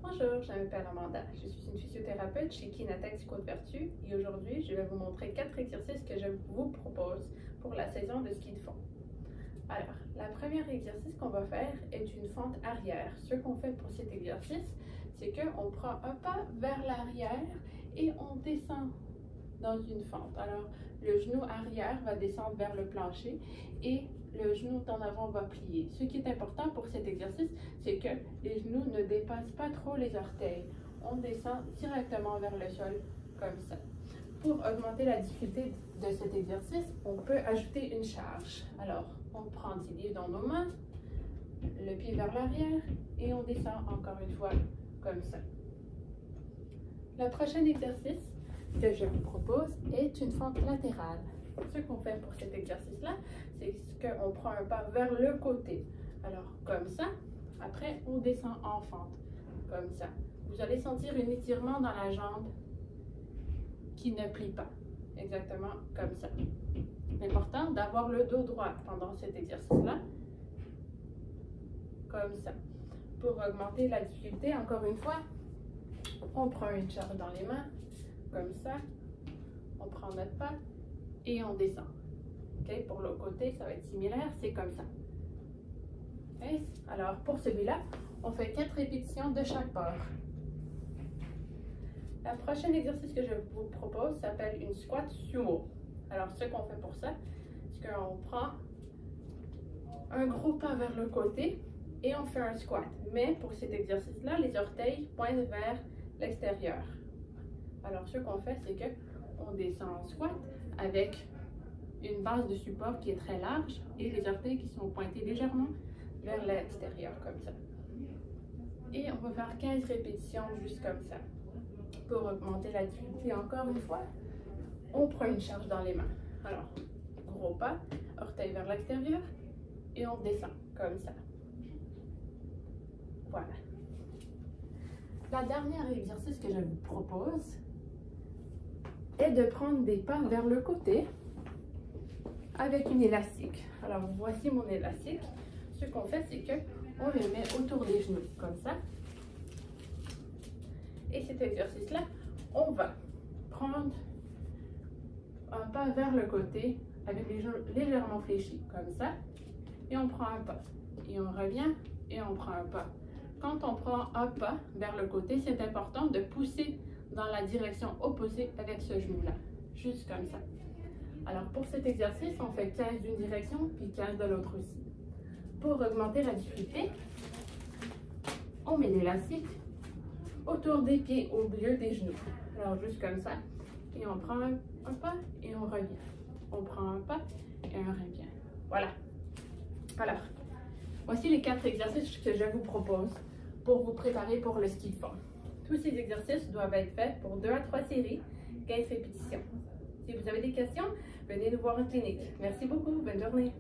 Bonjour, je m'appelle Amanda. Je suis une physiothérapeute chez Kinatech Côte-Vertu et aujourd'hui, je vais vous montrer 4 exercices que je vous propose pour la saison de ski de fond. Alors, la première exercice qu'on va faire est une fente arrière. Ce qu'on fait pour cet exercice, c'est qu'on prend un pas vers l'arrière et on descend dans une fente. Alors, le genou arrière va descendre vers le plancher et le genou en avant va plier. Ce qui est important pour cet exercice, c'est que les genoux ne dépassent pas trop les orteils. On descend directement vers le sol comme ça. Pour augmenter la difficulté de cet exercice, on peut ajouter une charge. Alors, on prend 10 livres dans nos mains, le pied vers l'arrière et on descend encore une fois comme ça. Le prochain exercice que je vous propose est une fente latérale. Ce qu'on fait pour cet exercice-là, c'est qu'on prend un pas vers le côté. Alors, comme ça. Après, on descend en fente, comme ça. Vous allez sentir un étirement dans la jambe qui ne plie pas. Exactement comme ça. C'est important d'avoir le dos droit pendant cet exercice-là. Comme ça. Pour augmenter la difficulté, encore une fois, on prend une charge dans les mains, comme ça. On prend notre pas et on descend. Okay? Pour l'autre côté, ça va être similaire, c'est comme ça. Okay? Alors, pour celui-là, on fait 4 répétitions de chaque bord. Le prochain exercice que je vous propose s'appelle une squat sumo. Alors, ce qu'on fait pour ça, c'est qu'on prend un gros pas vers le côté et on fait un squat. Mais pour cet exercice-là, les orteils pointent vers l'extérieur. Alors, ce qu'on fait, c'est qu'on descend en squat avec une base de support qui est très large et les orteils qui sont pointés légèrement vers l'extérieur, comme ça. Et on va faire 15 répétitions juste comme ça. Pour augmenter la difficulté encore une fois, on prend une charge dans les mains. Alors, gros pas, orteil vers l'extérieur et on descend comme ça. Voilà. La dernière exercice que je vous propose est de prendre des pas vers le côté avec une élastique. Alors, voici mon élastique. Ce qu'on fait, c'est qu'on le met autour des genoux, comme ça. Et cet exercice-là, on va prendre un pas vers le côté avec les genoux légèrement fléchis, comme ça. Et on prend un pas. Et on revient et on prend un pas. Quand on prend un pas vers le côté, c'est important de pousser dans la direction opposée avec ce genou-là. Juste comme ça. Alors, pour cet exercice, on fait 15 d'une direction, puis 15 de l'autre aussi. Pour augmenter la difficulté, on met l'élastique autour des pieds, au milieu des genoux. Alors, juste comme ça. Et on prend un pas et on revient. On prend un pas et on revient. Voilà. Alors, voici les 4 exercices que je vous propose pour vous préparer pour le ski de fond. Tous ces exercices doivent être faits pour 2 à 3 séries, 15 répétitions. Si vous avez des questions, venez nous voir en clinique. Merci beaucoup. Bonne journée.